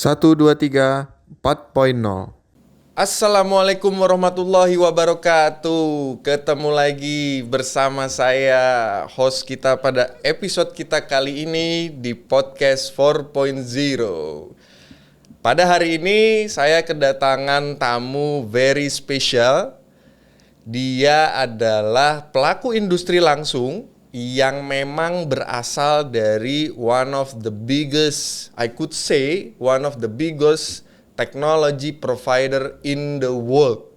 123 4.0. Assalamualaikum warahmatullahi wabarakatuh. Ketemu lagi bersama saya, host kita pada episode kita kali ini di Podcast 4.0. Pada hari ini saya kedatangan tamu very special. Dia adalah pelaku industri langsung yang memang berasal dari one of the biggest, I could say, one of the biggest technology provider in the world.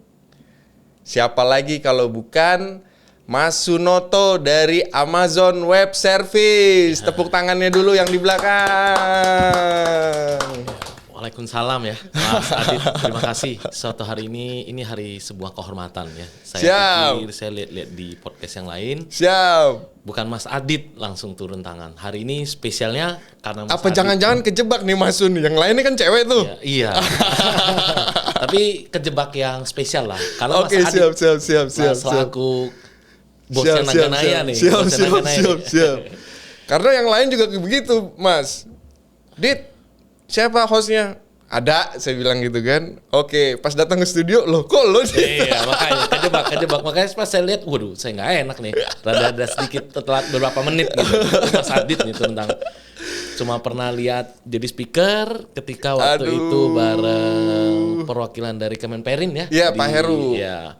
Siapa lagi kalau bukan Mas Sunoto dari Amazon Web Service. Tepuk tangannya dulu yang di belakang. Waalaikumsalam ya, Mas Adit. Terima kasih. Suatu hari ini hari sebuah kehormatan ya. Saya lihat di podcast yang lain. Siap. Bukan Mas Adit langsung turun tangan. Hari ini spesialnya karena Mas Apa Adit. jangan-jangan kejebak nih Mas Sun? Yang lainnya kan cewek tuh. Iya. Tapi kejebak yang spesial lah. Karena Oke, Mas Adit siap. selaku bosnya Naganaya nih. Siap. Karena yang lain juga begitu, Mas. Dit, siapa hostnya? Ada, saya bilang gitu kan. Oke, pas datang ke studio, loh kok lo sih? Iya, makanya kejebak. Makanya pas saya lihat, waduh, saya nggak enak nih. Rada sedikit telat beberapa menit gitu. Mas Adit nih tentang cuma pernah lihat jadi speaker ketika waktu itu bareng perwakilan dari Kemenperin ya. Iya, Pak Heru. Iya.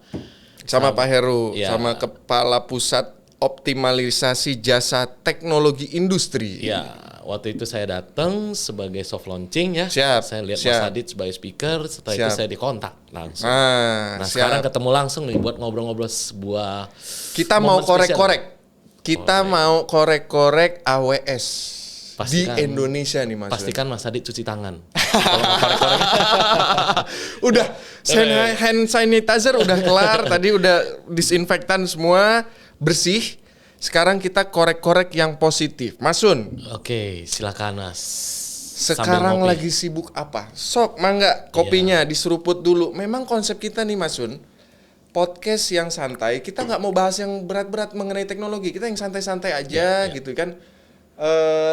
Sama Pak Heru, ya. sama Kepala Pusat Optimalisasi Jasa Teknologi Industri. Iya, waktu itu saya datang sebagai soft launching ya. Siap. Saya lihat Mas Adit sebagai speaker, setelah itu saya dikontak langsung. Nah, sekarang ketemu langsung nih buat ngobrol-ngobrol sebuah kita mau korek-korek. Kita mau korek-korek AWS. Pastikan, di Indonesia nih Mas. Pastikan Mas Adit cuci tangan. Kalau mau korek-korek. Udah hand sanitizer udah kelar, tadi udah disinfektan semua, bersih. Sekarang kita korek-korek yang positif. Mas Sun. Oke, silakan Mas. Sekarang lagi sibuk apa? Sok, mangga kopinya diseruput dulu. Memang konsep kita nih Mas Sun, podcast yang santai. Kita nggak mau bahas yang berat-berat mengenai teknologi. Kita yang santai-santai aja gitu kan.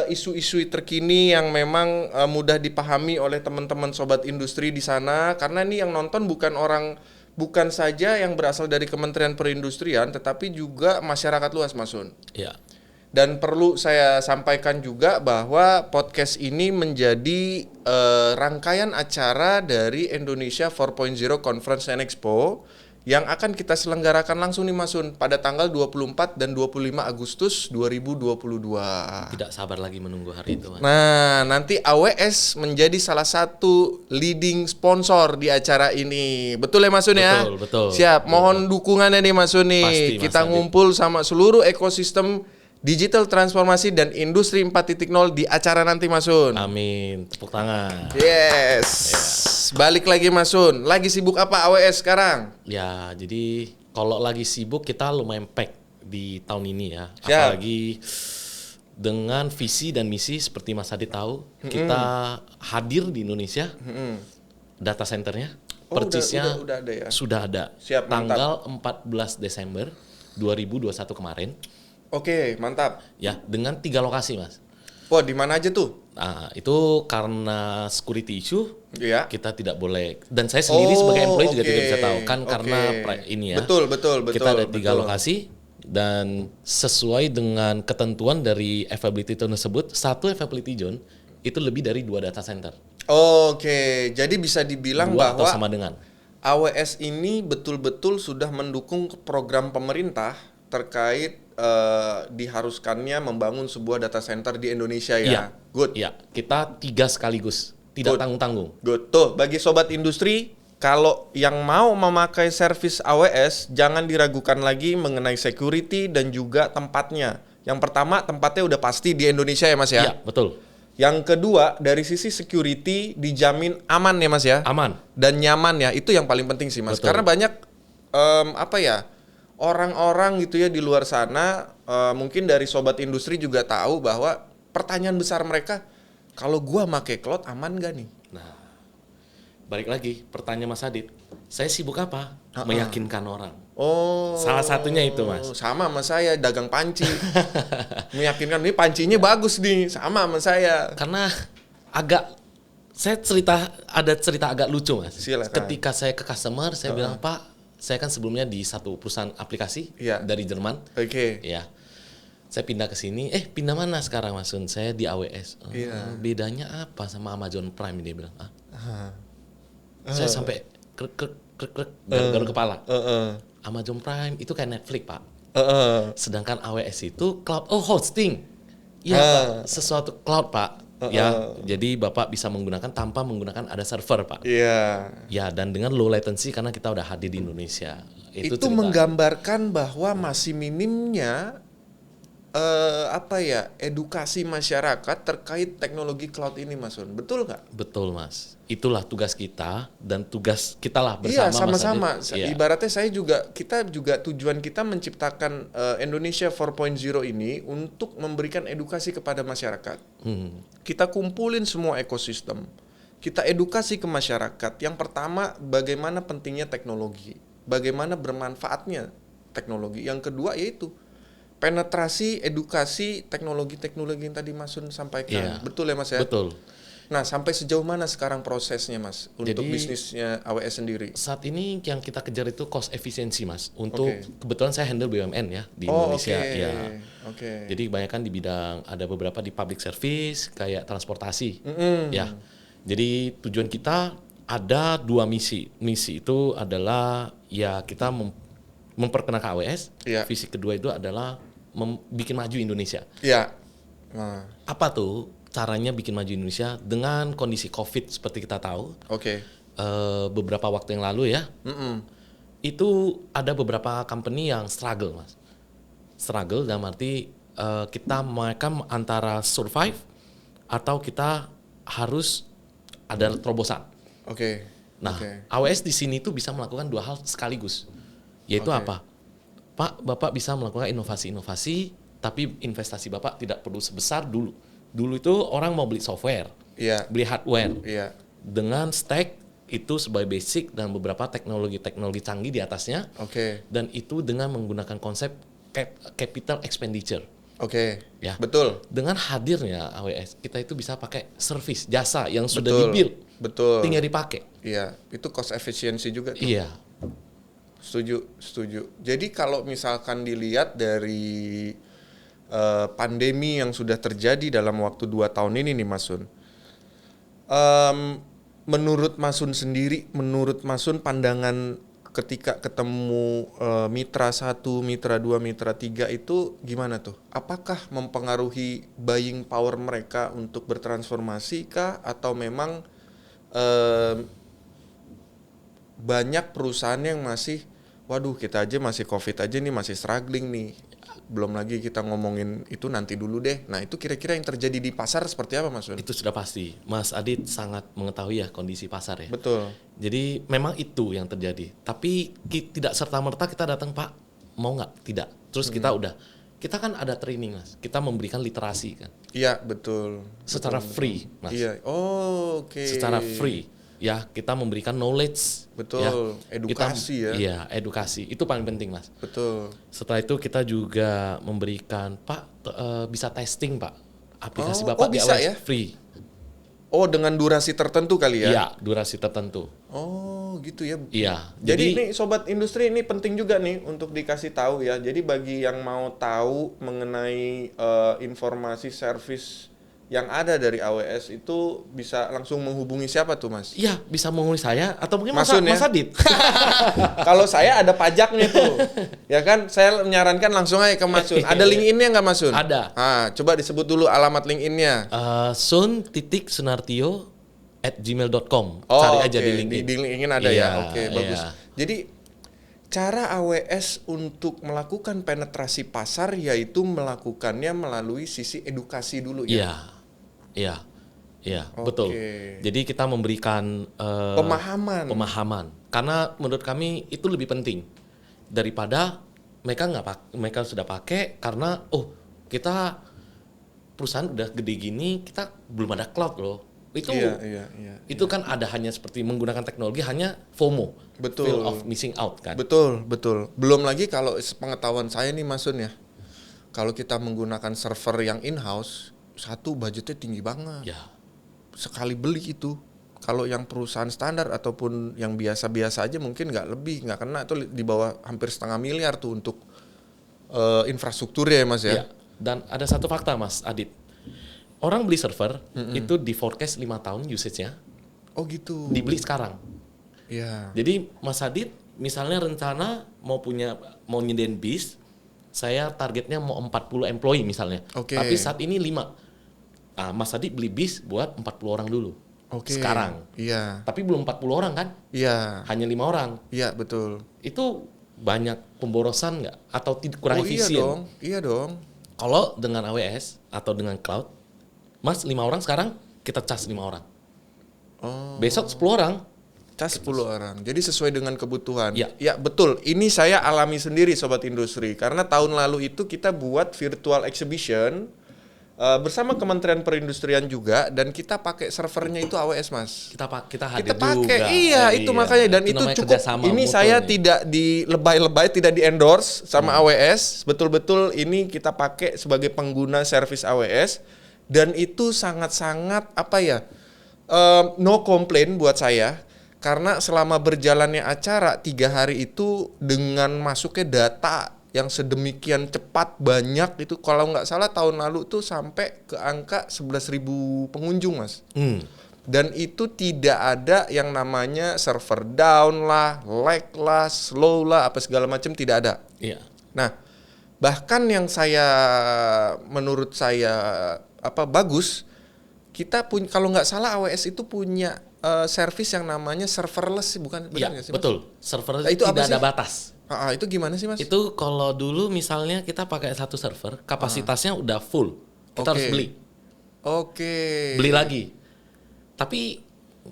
Isu-isu terkini yang memang mudah dipahami oleh teman-teman sobat industri di sana, karena ini yang nonton bukan saja yang berasal dari Kementerian Perindustrian, tetapi juga masyarakat luas, Mas Sun. Iya. Dan perlu saya sampaikan juga bahwa podcast ini menjadi rangkaian acara dari Indonesia 4.0 Conference and Expo yang akan kita selenggarakan langsung nih Mas Sun pada tanggal 24 dan 25 Agustus 2022. Tidak sabar lagi menunggu hari itu, Mas. Nah, nanti AWS menjadi salah satu leading sponsor di acara ini. Betul ya Mas Sun ya? Betul. Siap, mohon dukungannya nih Mas Sun nih. Pasti, kita ngumpul sama seluruh ekosistem digital transformasi dan industri 4.0 di acara nanti Mas Sun. Amin. Tepuk tangan. Yes. Balik lagi Mas Sun. Lagi sibuk apa AWS sekarang? Ya, jadi kalau lagi sibuk kita lumayan pack di tahun ini ya. Siap. Apalagi dengan visi dan misi seperti Mas Adit tahu, kita hadir di Indonesia. Data centernya, persisnya udah ada ya. Sudah ada. Siap, tanggal 14 Desember 2021 kemarin. Oke, mantap. Ya, dengan 3 lokasi, Mas. Wah, di mana aja tuh? Nah, itu karena security issue, kita tidak boleh. Dan saya sendiri sebagai employee juga tidak bisa tahu kan karena ini ya. Betul. Kita ada 3 lokasi dan sesuai dengan ketentuan dari availability tersebut, satu availability zone itu lebih dari 2 data center. Oke, jadi bisa dibilang 2 bahwa atau sama dengan AWS ini betul-betul sudah mendukung program pemerintah terkait diharuskannya membangun sebuah data center di Indonesia ya. Iya. Good. Iya, kita 3 sekaligus, tidak tanggung-tanggung. Good. Tuh, bagi sobat industri, kalau yang mau memakai service AWS, jangan diragukan lagi mengenai security dan juga tempatnya. Yang pertama, tempatnya udah pasti di Indonesia ya Mas ya? Iya, betul. Yang kedua, dari sisi security dijamin aman ya Mas ya? Aman. Dan nyaman ya, itu yang paling penting sih Mas. Betul. Karena banyak orang-orang gitu ya di luar sana, mungkin dari sobat industri juga tahu bahwa pertanyaan besar mereka, kalau gua make cloud aman gak nih? Nah, balik lagi pertanyaan Mas Adit, saya sibuk apa? Meyakinkan orang. Oh, salah satunya itu Mas. Sama saya dagang panci. Meyakinkan ini pancinya bagus nih, sama saya. Karena agak Saya ada cerita agak lucu Mas. Silakan. Ketika saya ke customer, saya bilang, Pak, saya kan sebelumnya di satu perusahaan aplikasi dari Jerman. Oke. Ya, saya pindah ke sini. Pindah mana sekarang Mas Sun? Saya di AWS. Bedanya apa sama Amazon Prime? Dia bilang. Saya sampai krek garuk kepala. Amazon Prime itu kayak Netflix Pak. Sedangkan AWS itu cloud hosting. Ya Pak, sesuatu cloud Pak. Ya, jadi Bapak bisa menggunakan tanpa menggunakan ada server Pak. Iya. Ya, dan dengan low latency karena kita udah hadir di Indonesia. Itu menggambarkan bahwa masih minimnya edukasi masyarakat terkait teknologi cloud ini, Mas Sun. Betul nggak? Betul, Mas. Itulah tugas kita dan tugas kita lah bersama. Iya, sama-sama. Iya. Ibaratnya kita juga tujuan kita menciptakan Indonesia 4.0 ini untuk memberikan edukasi kepada masyarakat. Kita kumpulin semua ekosistem. Kita edukasi ke masyarakat. Yang pertama, bagaimana pentingnya teknologi. Bagaimana bermanfaatnya teknologi. Yang kedua yaitu penetrasi edukasi teknologi-teknologi yang tadi Mas Sun sampaikan. Betul ya Mas ya? Betul. Nah, sampai sejauh mana sekarang prosesnya Mas untuk Jadi, bisnisnya AWS sendiri? Saat ini yang kita kejar itu cost efisiensi Mas. Untuk kebetulan saya handle BUMN ya di Indonesia. Ya. Jadi kebanyakan di bidang ada beberapa di public service kayak transportasi. Ya. Jadi tujuan kita ada 2 misi. Misi itu adalah ya kita memperkenalkan AWS. Visi kedua itu adalah bikin maju Indonesia. Iya. Apa tuh caranya bikin maju Indonesia dengan kondisi COVID seperti kita tahu? Beberapa waktu yang lalu ya, itu ada beberapa company yang struggle Mas. Struggle dalam arti mereka antara survive atau kita harus ada terobosan. Nah, AWS di sini tuh bisa melakukan 2 hal sekaligus. Yaitu apa? Pak, Bapak bisa melakukan inovasi-inovasi, tapi investasi Bapak tidak perlu sebesar dulu. Dulu itu orang mau beli software, beli hardware. Dengan stack itu sebagai basic dan beberapa teknologi-teknologi canggih di atasnya. Dan itu dengan menggunakan konsep capital expenditure. Ya. Betul. Dengan hadirnya AWS, kita itu bisa pakai service, jasa yang sudah di-build. Tinggal dipakai. Iya, itu cost efficiency juga tuh. Iya. Setuju. Jadi kalau misalkan dilihat dari pandemi yang sudah terjadi dalam waktu 2 tahun ini nih Mas Sun. Menurut Mas Sun sendiri, menurut Mas Sun pandangan ketika ketemu mitra 1, mitra 2, mitra 3 itu gimana tuh? Apakah mempengaruhi buying power mereka untuk bertransformasi kah? Atau memang banyak perusahaan yang masih waduh kita aja masih COVID aja nih masih struggling nih. Belum lagi kita ngomongin itu nanti dulu deh. Nah itu kira-kira yang terjadi di pasar seperti apa Mas Sun? Itu sudah pasti. Mas Adit sangat mengetahui ya kondisi pasar ya. Betul. Jadi memang itu yang terjadi. Tapi tidak serta-merta kita datang Pak, mau nggak? Tidak. Terus kita kan ada training Mas. Kita memberikan literasi kan. Iya betul. Secara free Mas. Iya. Secara free. Ya, kita memberikan knowledge. Betul, ya. Edukasi Iya, edukasi. Itu paling penting, Mas. Betul. Setelah itu kita juga memberikan, Pak, bisa testing, Pak. Aplikasi Bapak di bisa AWS ya? Free. Dengan durasi tertentu kali ya? Iya, durasi tertentu. Gitu ya. Iya. Jadi nih sobat industri ini penting juga nih untuk dikasih tahu ya. Jadi bagi yang mau tahu mengenai informasi service yang ada dari AWS itu bisa langsung menghubungi siapa tuh Mas? Iya, bisa menghubungi saya atau mungkin Mas Adit. Kalau saya ada pajaknya tuh. Ya kan, saya menyarankan langsung aja ke Mas Sun. Ada LinkedIn-nya nggak Mas Sun? Ada. Coba disebut dulu alamat LinkedIn-nya. sun.sunartio@gmail.com. Cari aja di LinkedIn. Di LinkedIn ada ya. Bagus. Jadi cara AWS untuk melakukan penetrasi pasar yaitu melakukannya melalui sisi edukasi dulu ya. Iya, betul. Jadi kita memberikan pemahaman. Karena menurut kami itu lebih penting daripada mereka sudah pakai karena kita perusahaan udah gede gini, kita belum ada cloud loh. Itu kan ada hanya seperti menggunakan teknologi hanya FOMO, fear of missing out kan. Betul. Belum lagi kalau pengetahuan saya nih Mas Sun ya, kalau kita menggunakan server yang in-house, satu budgetnya tinggi banget. Ya. sekali beli itu. Kalau yang perusahaan standar ataupun yang biasa-biasa aja mungkin nggak kena tuh di bawah hampir 500 miliar tuh untuk infrastrukturnya ya Mas ya. Iya. Dan ada satu fakta Mas Adit. Orang beli server itu di forecast 5 tahun usage-nya. Oh gitu. Dibeli sekarang. Iya. Jadi Mas Adit misalnya rencana mau nyediain bis, saya targetnya mau 40 employee misalnya. Oke. Tapi saat ini 5. Mas Adit beli bis buat 40 orang dulu. Oke. Sekarang. Iya. Tapi belum 40 orang kan? Iya. Hanya 5 orang. Iya betul. Itu banyak pemborosan nggak? Atau kurang efisien? Iya dong. Kalau dengan AWS atau dengan cloud, Mas 5 orang sekarang kita cas 5 orang. Oh. Besok 10 orang. Cas 10 orang. Jadi sesuai dengan kebutuhan. Ya. Ya betul. Ini saya alami sendiri Sobat Industri. Karena tahun lalu itu kita buat virtual exhibition bersama Kementerian Perindustrian juga, dan kita pakai servernya itu AWS Mas. Kita hadir Kita pakai, juga. iya itu makanya, dan itu namanya cukup. kerjasama Ini mutual saya nih. tidak di lebay-lebay, tidak di endorse sama AWS. Betul-betul ini kita pakai sebagai pengguna service AWS, dan itu sangat-sangat no complaint buat saya. Karena selama berjalannya acara 3 hari itu dengan masuknya data yang sedemikian cepat banyak itu, kalau nggak salah tahun lalu tuh sampai ke angka 11.000 pengunjung Mas. Dan itu tidak ada yang namanya server down lah, lag lah, slow lah, apa segala macam, tidak ada. Iya. Nah, bahkan yang menurut saya bagus, kita punya, kalau nggak salah AWS itu punya service yang namanya serverless, bukan? Iya, Benar nggak sih, Mas? betul. Server Nah, itu apa tidak sih? ada batas. Itu gimana sih Mas? Itu kalau dulu misalnya kita pakai satu server, kapasitasnya udah full. Kita harus beli. Oke. Beli lagi. Tapi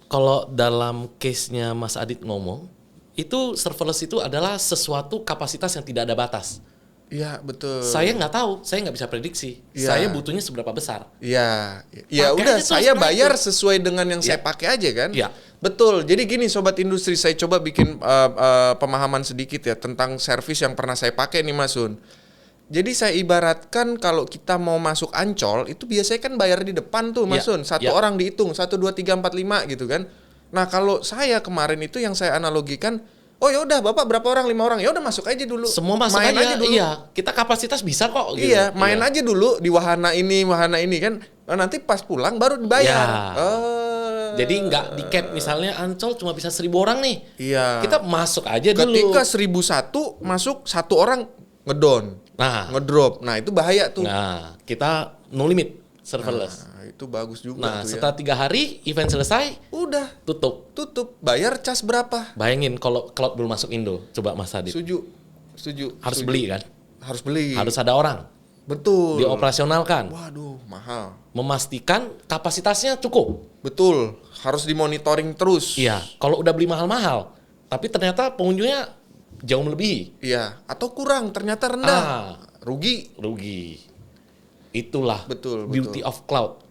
kalau dalam case-nya Mas Adit ngomong, itu serverless itu adalah sesuatu kapasitas yang tidak ada batas. Iya, betul. Saya nggak tahu, saya nggak bisa prediksi. Iya. Saya butuhnya seberapa besar. Iya. Ya Pakai udah, aja terus saya naik bayar tuh. sesuai dengan yang saya pakai aja kan. Iya. Betul. Jadi gini Sobat Industri, saya coba bikin pemahaman sedikit ya tentang service yang pernah saya pakai nih Mas Sun. Jadi saya ibaratkan kalau kita mau masuk Ancol itu biasanya kan bayar di depan tuh Mas Iya, Sun. Satu iya. orang dihitung 1 2 3 4 5 gitu kan. Nah, kalau saya kemarin itu yang saya analogikan, oh ya udah Bapak berapa orang? 5 orang. Ya udah masuk aja dulu. Semua masuk main aja dulu. Iya, kita kapasitas bisa kok. Gitu. Iya, main aja dulu di wahana ini kan. Nanti pas pulang baru dibayar. Ya. Jadi nggak di cap, misalnya Ancol cuma bisa 1.000 orang nih. Iya. Kita masuk aja dulu. Ketika 1.001 masuk, 1 orang ngedown, ngedrop. Nah, itu bahaya tuh. Nah, kita no limit serverless. Nah, itu bagus juga Nah, tuh setelah 3 hari event selesai, udah tutup. Bayar cas berapa? Bayangin kalau cloud belum masuk Indo, coba Mas Adit. Setuju. Harus beli kan? Harus beli. Harus ada orang. Betul. Dioperasionalkan. Waduh, mahal. Memastikan kapasitasnya cukup. Betul. Harus dimonitoring terus. Iya, kalau udah beli mahal-mahal, tapi ternyata pengunjungnya jauh melebihi. Iya, atau kurang, ternyata rendah. Rugi. Itulah Betul. beauty of cloud.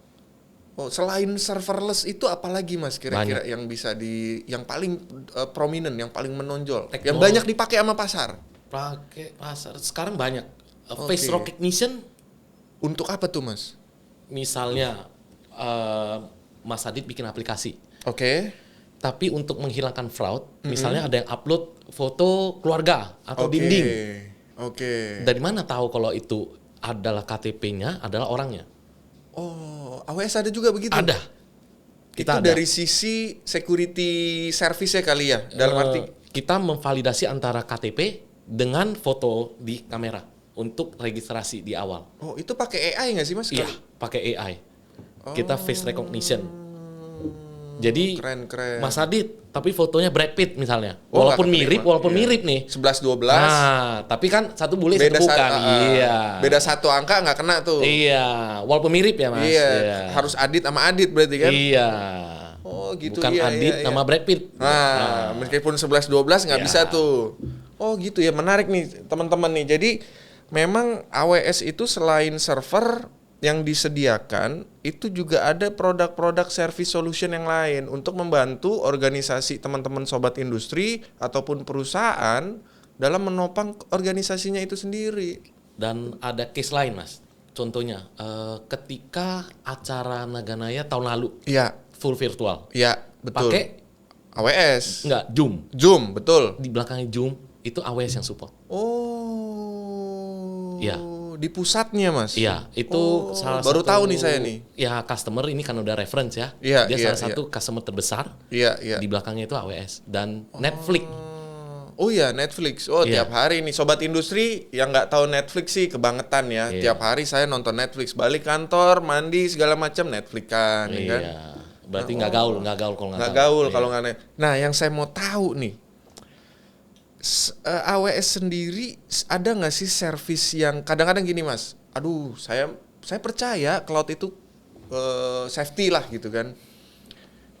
Oh, selain serverless itu apalagi Mas kira-kira yang bisa yang paling prominent, yang paling menonjol, yang banyak dipakai sama pasar? Pakai pasar sekarang banyak. Face recognition. Untuk apa tuh Mas? Misalnya Mas Adit bikin aplikasi. Oke. Tapi untuk menghilangkan fraud, misalnya ada yang upload foto keluarga atau dinding. Oke. Dari mana tahu kalau itu adalah KTP-nya, adalah orangnya? Oh, AWS ada juga begitu? Ada. Itu dari sisi security service-nya kali ya? Dalam arti kita memvalidasi antara KTP dengan foto di kamera untuk registrasi di awal. Oh, itu pakai AI nggak sih Mas? Iya, pakai AI. Kita face recognition. Jadi keren. Mas Adit, tapi fotonya Brad Pitt misalnya. Walaupun mirip nih. 11-12. Nah, tapi kan satu boleh satu bukan. Iya. Beda 1 angka nggak kena tuh. Iya, walaupun mirip ya Mas. Iya. Harus Adit sama Adit berarti kan? Iya. Oh gitu. Bukan Adit nama Brad Pitt. Nah, meskipun 11-12 nggak bisa tuh. Oh gitu ya, menarik nih teman-teman nih. Jadi memang AWS itu selain server yang disediakan, itu juga ada produk-produk service solution yang lain untuk membantu organisasi teman-teman sobat industri ataupun perusahaan dalam menopang organisasinya itu sendiri. Dan ada case lain Mas. Contohnya ketika acara Naganaya tahun lalu. Iya. full virtual. Iya, betul. Pakai AWS. enggak Zoom. Zoom, betul. Di belakangnya Zoom itu AWS yang support. Oh. Iya. Di pusatnya, Mas. Iya, itu salah baru satu. tahu nih saya nih. Ya, customer ini kan udah reference ya. Iya, Dia iya, salah satu customer terbesar. Iya, iya. Di belakangnya itu AWS dan Netflix. Oh iya, Netflix. Oh, Iya. tiap hari nih sobat industri yang nggak tahu Netflix sih kebangetan ya. Iya. Tiap hari saya nonton Netflix, balik kantor, mandi segala macam Netflix kan, ya kan? Iya. Berarti nggak gaul kalau Nggak nggak gaul Iya. kalau nggak. Nah, yang saya mau tahu nih, AWS sendiri ada nggak sih service yang kadang-kadang gini, Mas? Aduh, saya percaya cloud itu safety lah gitu kan.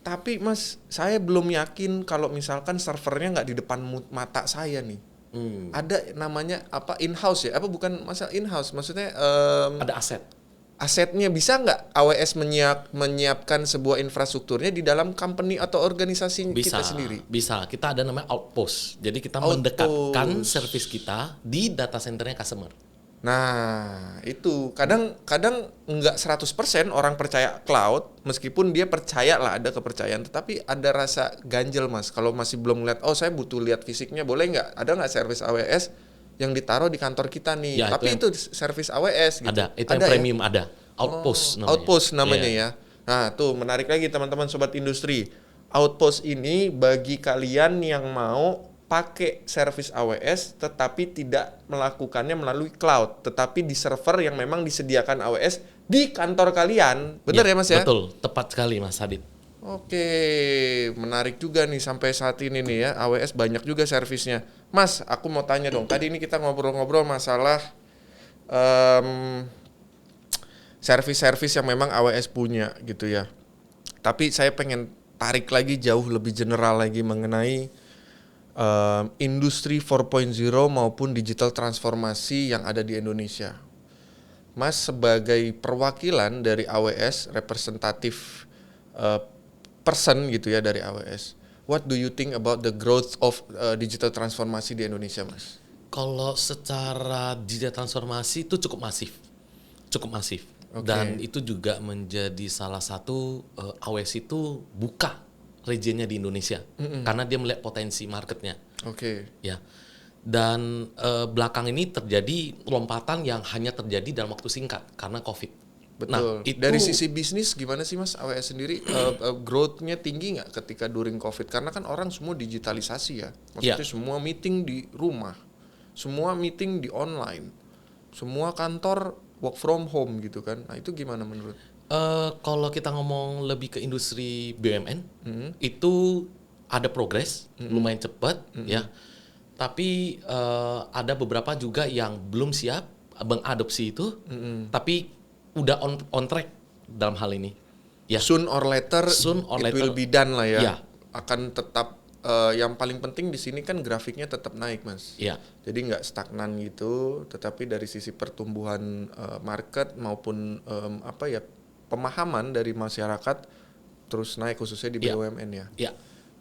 Tapi Mas, saya belum yakin kalau misalkan servernya nggak di depan mata saya nih. Ada namanya apa in-house ya? Apa bukan masalah in-house? Maksudnya Ada aset. asetnya bisa nggak AWS menyiapkan sebuah infrastrukturnya di dalam company atau organisasi kita sendiri? Bisa. Kita ada namanya outpost. Jadi kita Outpost. mendekatkan service kita di data centernya customer. Nah, itu kadang nggak 100% orang percaya cloud, meskipun dia percaya lah ada kepercayaan, tetapi ada rasa ganjel, Mas. Kalau masih belum lihat, oh saya butuh lihat fisiknya, boleh nggak? Ada nggak service AWS yang ditaruh di kantor kita nih? Ya, tapi itu service AWS gitu. Ada, itu ada yang premium ada. Outpost namanya. Outpost namanya Iya. ya. Nah, tuh menarik lagi teman-teman sobat industri. Outpost ini bagi kalian yang mau pakai service AWS tetapi tidak melakukannya melalui cloud, tetapi di server yang memang disediakan AWS di kantor kalian. Benar ya, Mas ya? Betul, tepat sekali Mas Adit. Oke, menarik juga nih sampai saat ini nih ya, AWS banyak juga servisnya. Mas, aku mau tanya dong, tadi ini kita ngobrol-ngobrol masalah servis-servis yang memang AWS punya gitu ya. Tapi saya pengen tarik lagi jauh lebih general lagi mengenai industri 4.0 maupun digital transformasi yang ada di Indonesia. Mas sebagai perwakilan dari AWS, representatif person gitu ya dari AWS. What do you think about the growth of digital transformasi di Indonesia, Mas? Kalau secara digital transformasi itu cukup masif. Okay. Dan itu juga menjadi salah satu AWS itu buka regionnya di Indonesia karena dia melihat potensi marketnya. Oke. Ya. Dan belakang ini terjadi lompatan yang hanya terjadi dalam waktu singkat karena COVID. Betul. Nah, itu dari sisi bisnis gimana sih Mas AWS sendiri growth-nya tinggi nggak ketika during COVID? Karena kan orang semua digitalisasi ya. Maksudnya semua meeting di rumah, semua meeting di online, semua kantor work from home gitu kan. Nah itu gimana menurut? Kalau kita ngomong lebih ke industri BUMN, itu ada progres lumayan cepat ya. Tapi ada beberapa juga yang belum siap mengadopsi itu, tapi udah on track dalam hal ini. Ya. Soon or later, it will be done lah ya. Ya. Akan tetap yang paling penting di sini kan grafiknya tetap naik, Mas. Ya. Jadi nggak stagnan gitu, tetapi dari sisi pertumbuhan market maupun pemahaman dari masyarakat terus naik khususnya di BUMN ya. Ya.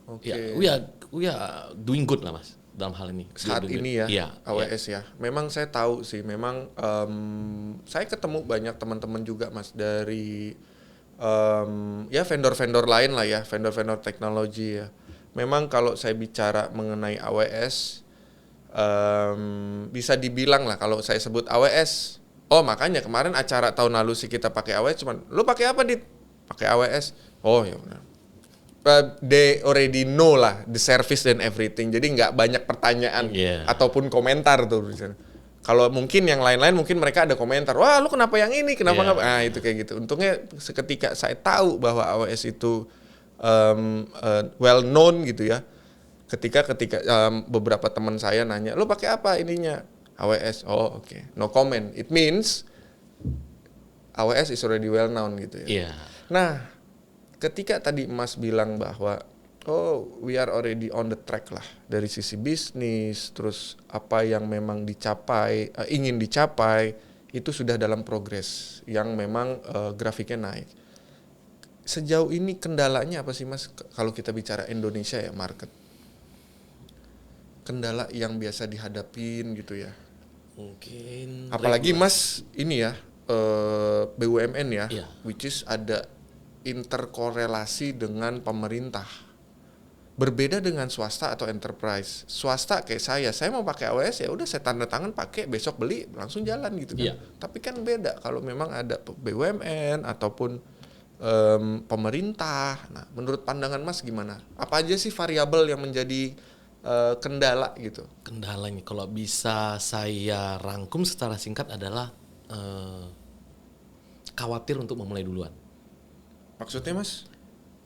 Oke. Ya, we are doing good lah Mas dalam hal ini. Saat ini ya, AWS ya. Memang saya tahu sih, memang saya ketemu banyak teman-teman juga Mas dari ya vendor-vendor lain lah ya, vendor-vendor teknologi ya. Memang kalau saya bicara mengenai AWS, bisa dibilang lah kalau saya sebut AWS. Oh makanya kemarin acara tahun lalu sih kita pakai AWS, cuman lu pakai apa Dit? Pakai AWS. Oh ya udah. They already know lah the service and everything. Jadi nggak banyak pertanyaan ataupun komentar tuh. Kalau mungkin yang lain-lain mungkin mereka ada komentar. Wah lu kenapa yang ini? Kenapa nggak? Nah itu kayak gitu. Untungnya seketika saya tahu bahwa AWS itu well known gitu ya. Ketika beberapa teman saya nanya, lu pakai apa ininya? AWS. Oh oke. No comment. It means AWS is already well known gitu ya. Nah, ketika tadi Mas bilang bahwa we are already on the track lah dari sisi bisnis, terus apa yang memang ingin dicapai itu sudah dalam progres yang memang grafiknya naik. Sejauh ini kendalanya apa sih Mas kalau kita bicara Indonesia ya market? Kendala yang biasa dihadapin gitu ya. Mungkin apalagi Mas ini ya BUMN ya, which is ada interkorelasi dengan pemerintah. Berbeda dengan swasta atau enterprise. Swasta kayak saya mau pakai AWS ya udah saya tanda tangan pakai, besok beli langsung jalan gitu kan. Iya. Tapi kan beda kalau memang ada BUMN ataupun pemerintah. Nah, menurut pandangan Mas gimana? Apa aja sih variabel yang menjadi kendala gitu? Kendalanya kalau bisa saya rangkum secara singkat adalah khawatir untuk memulai duluan. Maksudnya Mas?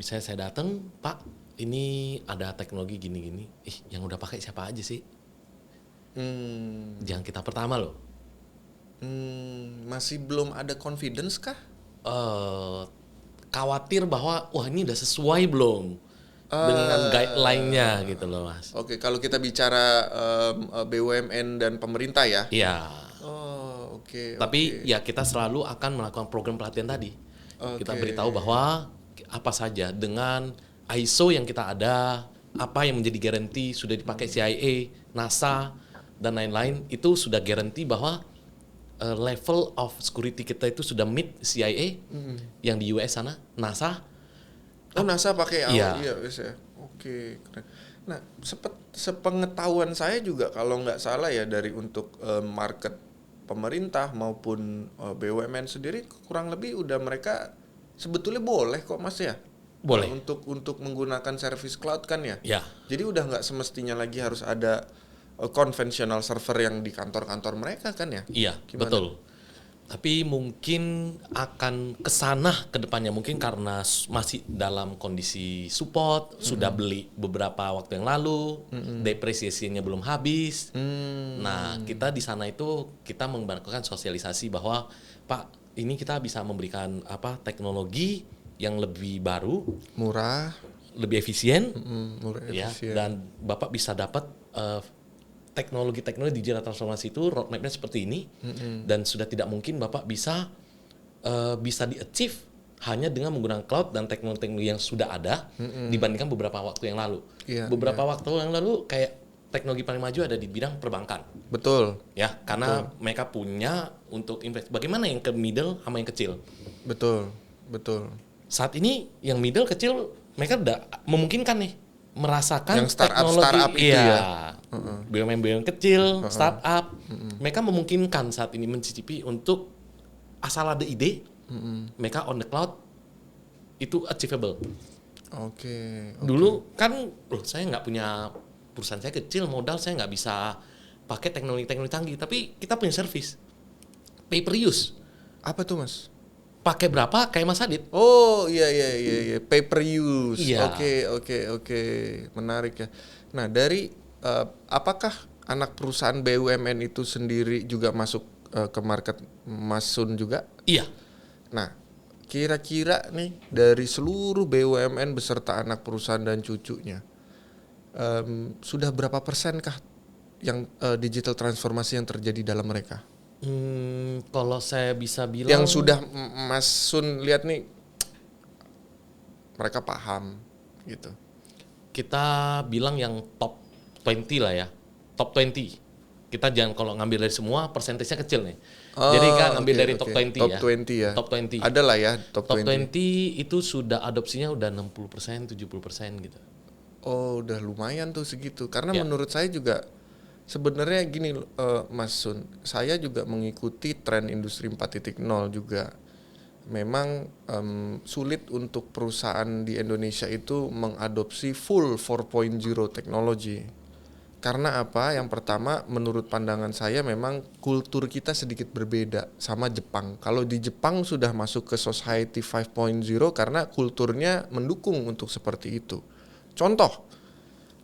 Misalnya saya datang, Pak, ini ada teknologi gini-gini. Yang udah pakai siapa aja sih? Jangan kita pertama loh. Masih belum ada confidence kah? Khawatir bahwa wah ini udah sesuai belum dengan guideline-nya gitu loh Mas. Oke, kalau kita bicara BUMN dan pemerintah ya. Iya. Oh, oke. Tapi ya kita selalu akan melakukan program pelatihan tadi. Kita beritahu bahwa apa saja dengan ISO yang kita ada, apa yang menjadi garansi sudah dipakai CIA, NASA dan lain-lain, itu sudah garansi bahwa level of security kita itu sudah meet CIA yang di US sana, NASA. Oh, NASA pakai Iya. iya ya. Oke, keren. Nah, sepengetahuan saya juga kalau nggak salah ya dari untuk market pemerintah maupun BUMN sendiri kurang lebih udah mereka sebetulnya boleh kok Mas ya. Boleh. Untuk menggunakan service cloud kan ya. Ya. Jadi udah nggak semestinya lagi harus ada konvensional server yang di kantor-kantor mereka kan ya. Iya, Gimana? betul. Tapi mungkin akan kesana ke depannya, mungkin karena masih dalam kondisi support, sudah beli beberapa waktu yang lalu, depresiasinya belum habis. Nah, kita di sana itu kita membangun sosialisasi bahwa Pak, ini kita bisa memberikan teknologi yang lebih baru, Murah, lebih efisien, murah ya, efisien. dan Bapak bisa dapat teknologi digital transformasi itu roadmap-nya seperti ini, dan sudah tidak mungkin Bapak bisa di-achieve hanya dengan menggunakan cloud dan teknologi yang sudah ada dibandingkan beberapa waktu yang lalu. Iya, Beberapa waktu yang lalu kayak teknologi paling maju ada di bidang perbankan. Betul. Ya, karena mereka punya untuk invest. Bagaimana yang ke middle sama yang kecil? Betul. Saat ini yang middle kecil mereka udah memungkinkan nih merasakan Yang startup teknologi itu ya. BUMN kecil, startup, mereka memungkinkan saat ini mencicipi untuk asal ada ide, mereka on the cloud itu achievable. Oke. Dulu kan, saya nggak punya perusahaan, saya kecil, modal saya nggak bisa pakai teknologi canggih, tapi kita punya service, pay per use. Apa tuh Mas? Pakai berapa kayak Mas Adit? Oh iya, pay per use. Iya. Oke, menarik ya. Nah dari apakah anak perusahaan BUMN itu sendiri juga masuk ke market Mas Sun juga? Iya. Nah kira-kira nih dari seluruh BUMN beserta anak perusahaan dan cucunya sudah berapa persenkah yang digital transformasi yang terjadi dalam mereka? Kalau saya bisa bilang Yang sudah Mas Sun lihat nih mereka paham gitu. kita bilang yang top 20 lah ya, top 20. Kita jangan kalau ngambil dari semua persentasenya kecil nih. Jadi kan ngambil dari top 20 top ya. 20 ya. Top 20. Ada lah ya top 20. 20 itu sudah adopsinya udah 60%, 70% gitu. Oh, udah lumayan tuh segitu. Karena Ya. menurut saya juga sebenarnya gini Mas Sun, saya juga mengikuti tren industri 4.0 juga. Memang sulit untuk perusahaan di Indonesia itu mengadopsi full 4.0 teknologi. Karena apa? Yang pertama, menurut pandangan saya memang kultur kita sedikit berbeda sama Jepang. Kalau di Jepang sudah masuk ke society 5.0 karena kulturnya mendukung untuk seperti itu. Contoh,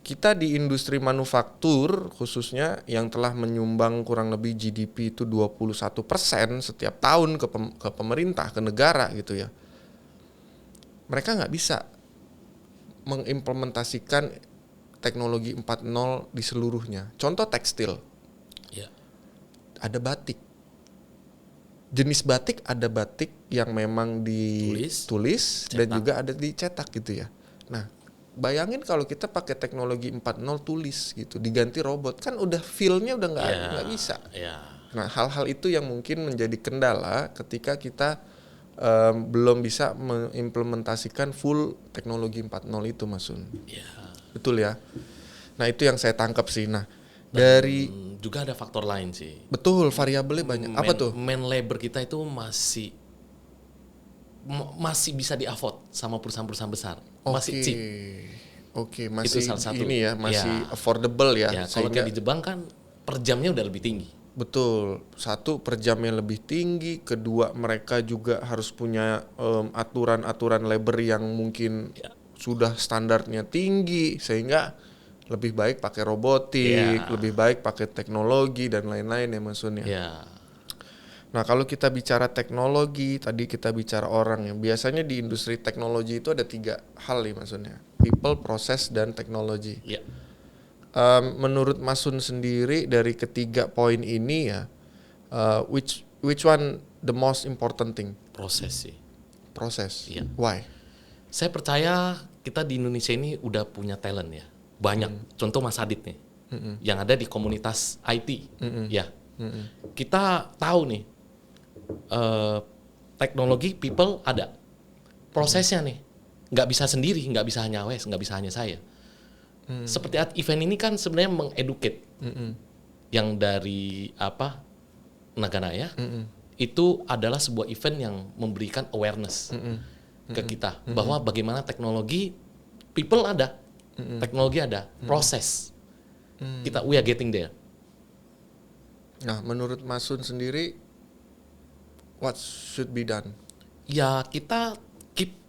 kita di industri manufaktur khususnya yang telah menyumbang kurang lebih GDP itu 21% setiap tahun ke pemerintah, ke negara gitu ya. Mereka nggak bisa mengimplementasikan teknologi 4.0 di seluruhnya. Contoh tekstil. Ya. Ada batik. Jenis batik ada batik yang memang ditulis dan juga ada dicetak gitu ya. Nah, bayangin kalau kita pakai teknologi 4.0 tulis gitu, diganti robot, kan udah feel-nya udah nggak bisa. Ya. Nah, hal-hal itu yang mungkin menjadi kendala ketika kita belum bisa mengimplementasikan full teknologi 4.0 itu Mas Sun. Ya. Betul ya. Nah itu yang saya tangkap sih. Nah dari Juga ada faktor lain sih. betul variabelnya banyak. Apa tuh? Man labor kita itu masih bisa di-afford sama perusahaan-perusahaan besar. Masih cheap. Oke, masih Itu salah satu. ini ya, masih Ya. affordable ya. Ya, kalau kayak di Jepang kan per jamnya udah lebih tinggi. Betul, satu per jamnya lebih tinggi, kedua mereka juga harus punya aturan-aturan labor yang mungkin sudah standarnya tinggi, sehingga lebih baik pakai robotik, lebih baik pakai teknologi dan lain-lain ya maksudnya. Ya. Nah kalau kita bicara teknologi, tadi kita bicara orang ya, biasanya di industri teknologi itu ada 3 hal nih maksudnya, people, process, dan teknologi. Ya. Menurut Mas Sun sendiri dari ketiga poin ini ya, which one the most important thing? Proses sih. Proses. Iya. Why? Saya percaya kita di Indonesia ini udah punya talent ya. Banyak. Contoh Mas Adit nih. Yang ada di komunitas IT. Ya. Kita tahu nih teknologi people ada. Prosesnya nih nggak bisa sendiri, nggak bisa hanya AWS, nggak bisa hanya saya. Seperti event ini kan sebenarnya mengeducate yang dari Naganaya itu adalah sebuah event yang memberikan awareness ke kita bahwa bagaimana teknologi people ada, teknologi ada, proses we are getting there. Nah menurut Mas Sun sendiri what should be done? Ya kita keep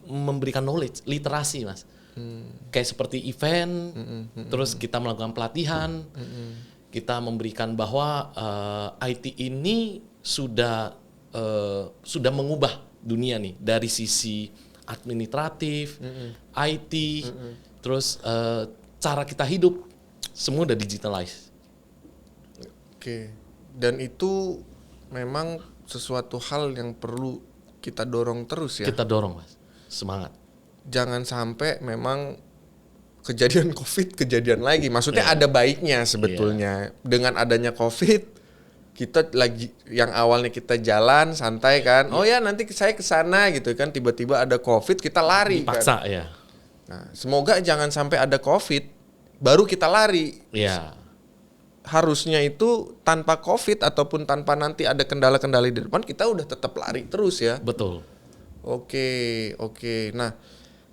memberikan knowledge, literasi Mas. Kayak seperti event, terus kita melakukan pelatihan, kita memberikan bahwa IT ini sudah mengubah dunia nih dari sisi administratif, IT, terus cara kita hidup semua udah digitalize. Oke. Dan itu memang sesuatu hal yang perlu kita dorong terus ya. Kita dorong Mas, semangat. Jangan sampai memang kejadian COVID kejadian lagi. Maksudnya ada baiknya sebetulnya. Dengan adanya COVID, kita lagi yang awalnya kita jalan santai kan. Oh ya nanti saya ke sana gitu kan. Tiba-tiba ada COVID kita lari. Dipaksa kan. ya. Nah, semoga jangan sampai ada COVID baru kita lari. Ya. Harusnya itu tanpa COVID ataupun tanpa nanti ada kendala-kendala di depan kita udah tetap lari terus ya. Betul. Oke. Nah,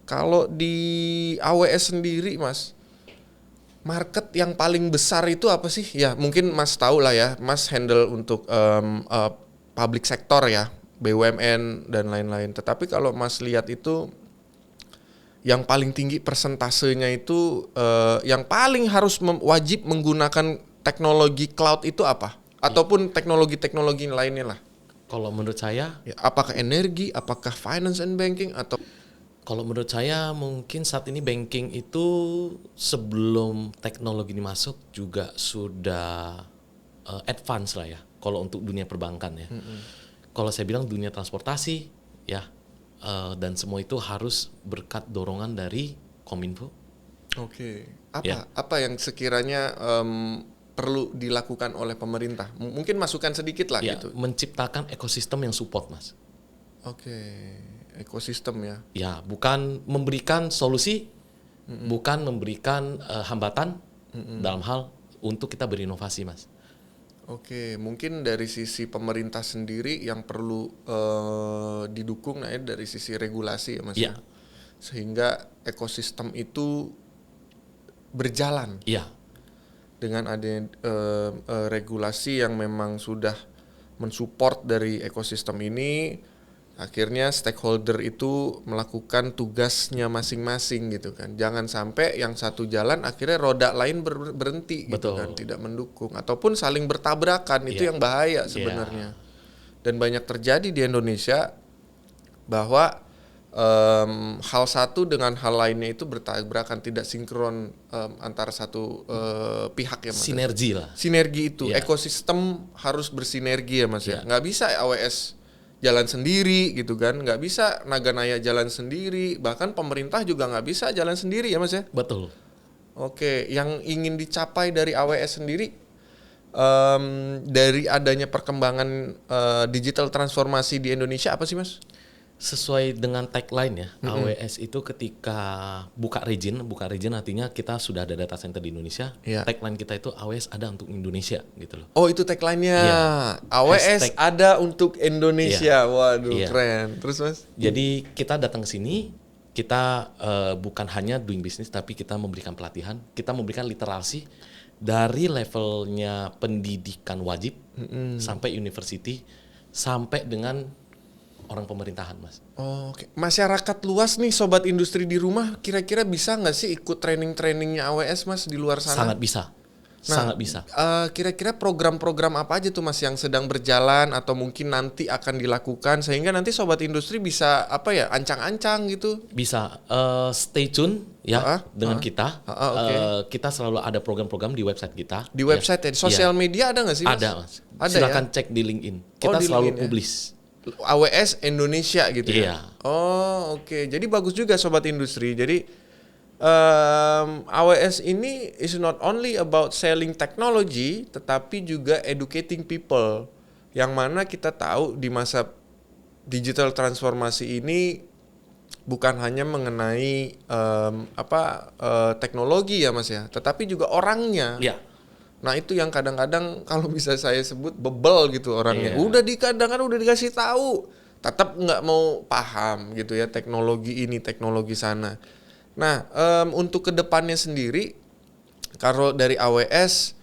kalau di AWS sendiri, Mas, market yang paling besar itu apa sih? Ya, mungkin Mas tahu lah ya. Mas handle untuk public sector ya, BUMN dan lain-lain. Tetapi kalau Mas lihat itu yang paling tinggi persentasenya itu yang paling harus wajib menggunakan teknologi cloud itu apa? Ataupun teknologi-teknologi lainnya lah. Kalau menurut saya, ya, apakah energi, apakah finance and banking atau kalau menurut saya mungkin saat ini banking itu sebelum teknologi ini masuk juga sudah advance lah ya. Kalau untuk dunia perbankan ya. Kalau saya bilang dunia transportasi ya dan semua itu harus berkat dorongan dari Kominfo. Oke. Apa yang sekiranya perlu dilakukan oleh pemerintah? Mungkin masukan sedikit lah gitu. Menciptakan ekosistem yang support Mas. Oke. Ekosistem ya. Ya, bukan memberikan solusi, bukan memberikan hambatan dalam hal untuk kita berinovasi, Mas. Oke, mungkin dari sisi pemerintah sendiri yang perlu didukung dari sisi regulasi ya, Mas. Ya. Sehingga ekosistem itu berjalan. Iya. Dengan adanya regulasi yang memang sudah mensupport dari ekosistem ini. Akhirnya stakeholder itu melakukan tugasnya masing-masing gitu kan. Jangan sampai yang satu jalan akhirnya roda lain berhenti gitu kan, tidak mendukung ataupun saling bertabrakan. Itu yang bahaya sebenarnya. Dan banyak terjadi di Indonesia bahwa hal satu dengan hal lainnya itu bertabrakan, tidak sinkron antara satu pihak ya Mas. Sinergi lah. Sinergi itu, ekosistem harus bersinergi ya Mas ya. Nggak bisa AWS jalan sendiri gitu kan, nggak bisa Naganaya jalan sendiri, bahkan pemerintah juga nggak bisa jalan sendiri ya Mas ya. Betul. Oke, yang ingin dicapai dari AWS sendiri dari adanya perkembangan digital transformasi di Indonesia apa sih Mas? Sesuai dengan tagline ya, AWS itu ketika buka region artinya kita sudah ada data center di Indonesia. Iya. Tagline kita itu AWS ada untuk Indonesia gitu loh. Oh itu tagline-nya. Iya. AWS Hashtag. ada untuk Indonesia. Iya. Waduh Iya. keren. Terus Mas? Jadi kita datang ke sini, kita bukan hanya doing business, tapi kita memberikan pelatihan, kita memberikan literasi dari levelnya pendidikan wajib sampai university, sampai dengan orang pemerintahan, Mas. Oh, oke. Masyarakat luas nih sobat industri di rumah kira-kira bisa nggak sih ikut training-trainingnya AWS Mas di luar sana? Sangat bisa, sangat bisa. Kira-kira program-program apa aja tuh Mas yang sedang berjalan atau mungkin nanti akan dilakukan sehingga nanti sobat industri bisa apa ya ancang-ancang gitu? Bisa stay tune ya dengan kita. Oke. Kita selalu ada program-program di website kita. Di website ya, di sosial media ada nggak sih Mas? Ada, Mas. Ada Silakan ya? cek di LinkedIn. Kita di selalu LinkedIn ya? publish. AWS Indonesia gitu Iya. ya? Oh oke. Jadi bagus juga sobat industri. Jadi AWS ini is not only about selling technology, tetapi juga educating people. Yang mana kita tahu di masa digital transformasi ini bukan hanya mengenai teknologi ya Mas ya, tetapi juga orangnya. Ya. Nah itu yang kadang-kadang kalau bisa saya sebut bebel gitu orangnya. Iya. Udah udah dikasih tahu, tetap nggak mau paham gitu ya teknologi ini teknologi sana. Nah untuk kedepannya sendiri, kalau dari AWS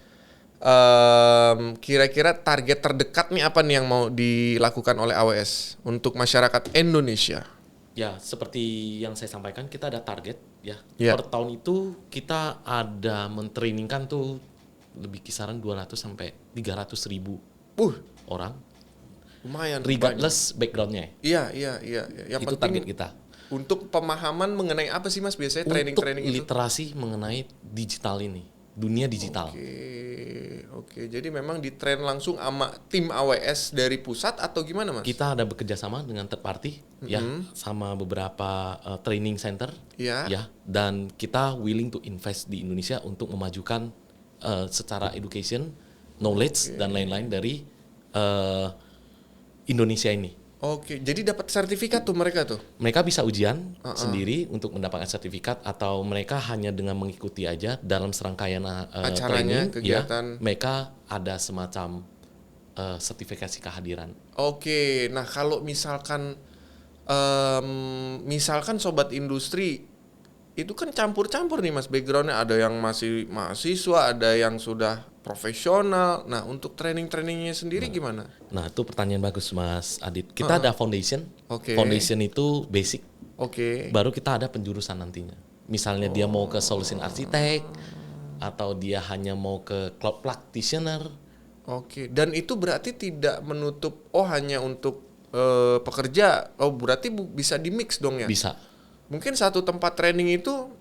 kira-kira target terdekat nih apa nih yang mau dilakukan oleh AWS untuk masyarakat Indonesia? Ya, seperti yang saya sampaikan, kita ada target ya. Ya. Per tahun itu kita ada mentrainingkan tuh lebih kisaran 200 sampai 300 ribu orang, Lumayan. regardless backgroundnya. Iya. Yang Itu penting target kita. untuk pemahaman mengenai apa sih Mas biasanya Untuk training-training itu? literasi mengenai digital ini, dunia digital. Oke. Jadi memang di train langsung sama tim AWS dari pusat atau gimana Mas? Kita ada bekerja sama dengan third party ya, sama beberapa training center Iya. ya, dan kita willing to invest di Indonesia untuk memajukan secara education, knowledge dan lain-lain dari Indonesia ini. Oke, jadi dapat sertifikat tuh mereka tuh. Mereka bisa ujian sendiri untuk mendapatkan sertifikat, atau mereka hanya dengan mengikuti aja dalam serangkaian Acaranya, training, kegiatan. ya, mereka ada semacam sertifikasi kehadiran. Oke, nah kalau misalkan sobat industri itu kan campur-campur nih Mas backgroundnya, ada yang masih mahasiswa, ada yang sudah profesional. Nah untuk training-trainingnya sendiri gimana? Nah, itu pertanyaan bagus Mas Adit. Kita ada foundation. Oke. Foundation itu basic. Oke. Baru kita ada penjurusan nantinya. Misalnya dia mau ke solution architect, atau dia hanya mau ke cloud practitioner. Oke, dan itu berarti tidak menutup hanya untuk pekerja. Oh berarti bisa di mix dong ya? Bisa. Mungkin satu tempat training itu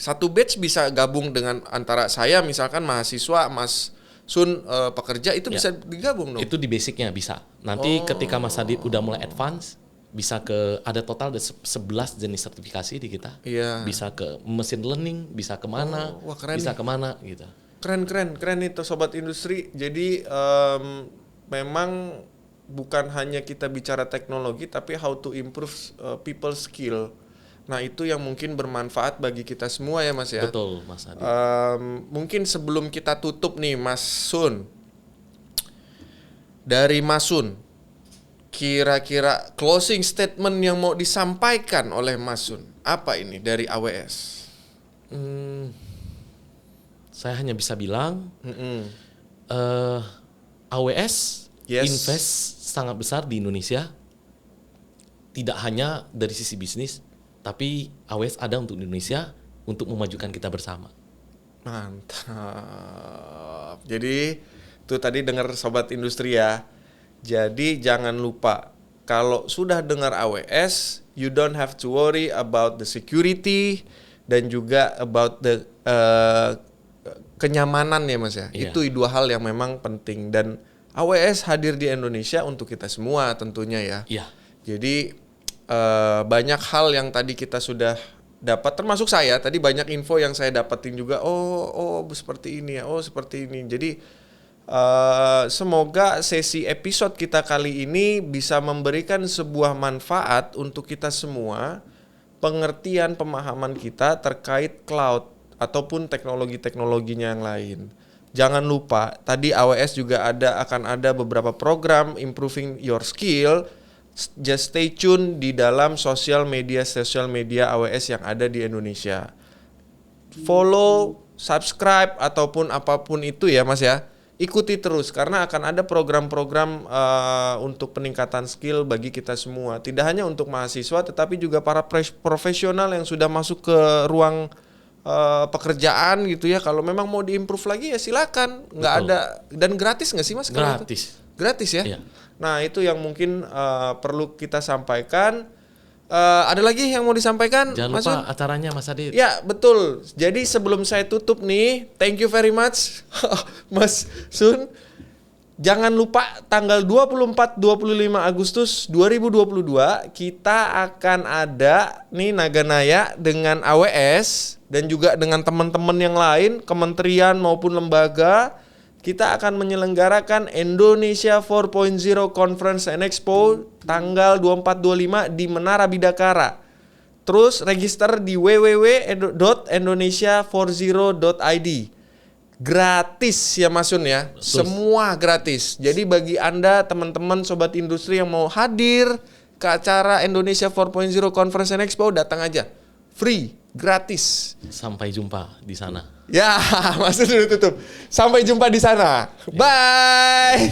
satu batch bisa gabung dengan antara saya misalkan mahasiswa, Mas Sun pekerja, itu bisa digabung dong. Itu di basicnya bisa. Nanti ketika Mas Adit udah mulai advance, bisa ke, ada total ada 11 jenis sertifikasi di kita. Iya. Bisa ke machine learning, bisa kemana, wah, keren bisa nih. kemana gitu. Keren itu sobat industri. Jadi memang bukan hanya kita bicara teknologi, tapi how to improve people skill. Nah itu yang mungkin bermanfaat bagi kita semua ya Mas ya. Betul Mas Adit. Mungkin sebelum kita tutup nih Mas Sun, dari Mas Sun, kira-kira closing statement yang mau disampaikan oleh Mas Sun apa ini dari AWS? Saya hanya bisa bilang AWS invest sangat besar di Indonesia, tidak hanya dari sisi bisnis, tapi AWS ada untuk Indonesia untuk memajukan kita bersama. Mantap. Jadi tuh tadi dengar sobat industri ya. Jadi jangan lupa kalau sudah dengar AWS, you don't have to worry about the security dan juga about the kenyamanan ya Mas ya. Iya. Itu dua hal yang memang penting, dan AWS hadir di Indonesia untuk kita semua tentunya ya. Iya. Jadi banyak hal yang tadi kita sudah dapat, termasuk saya tadi banyak info yang saya dapetin juga. Oh seperti ini ya. Oh seperti ini. Jadi Semoga sesi episode kita kali ini bisa memberikan sebuah manfaat untuk kita semua, pengertian pemahaman kita terkait cloud ataupun teknologi-teknologinya yang lain. Jangan lupa, tadi AWS juga akan ada beberapa program improving your skill. Just stay tune di dalam sosial media AWS yang ada di Indonesia. Follow, subscribe ataupun apapun itu ya Mas ya. Ikuti terus karena akan ada program-program untuk peningkatan skill bagi kita semua. Tidak hanya untuk mahasiswa tetapi juga para profesional yang sudah masuk ke ruang pekerjaan gitu ya. Kalau memang mau diimprove lagi ya silakan. Nggak ada, dan gratis nggak sih Mas? Gratis. Gratis ya. Iya. Nah itu yang mungkin perlu kita sampaikan. Ada lagi yang mau disampaikan? Jangan Mas lupa Sun? acaranya Mas Adit. Ya betul. Jadi sebelum saya tutup nih, thank you very much Mas Sun. Jangan lupa tanggal 24-25 Agustus 2022 kita akan ada nih Naganaya dengan AWS dan juga dengan teman-teman yang lain, kementerian maupun lembaga. Kita akan menyelenggarakan Indonesia 4.0 Conference and Expo tanggal 24-25 di Menara Bidakara. Terus register di www.indonesia40.id. Gratis ya Mas Sun ya. Semua gratis. Jadi bagi Anda teman-teman sobat industri yang mau hadir ke acara Indonesia 4.0 Conference and Expo, datang aja. Free, gratis. Sampai jumpa di sana. Ya, Mas Sun udah tutup. Sampai jumpa di sana. Bye.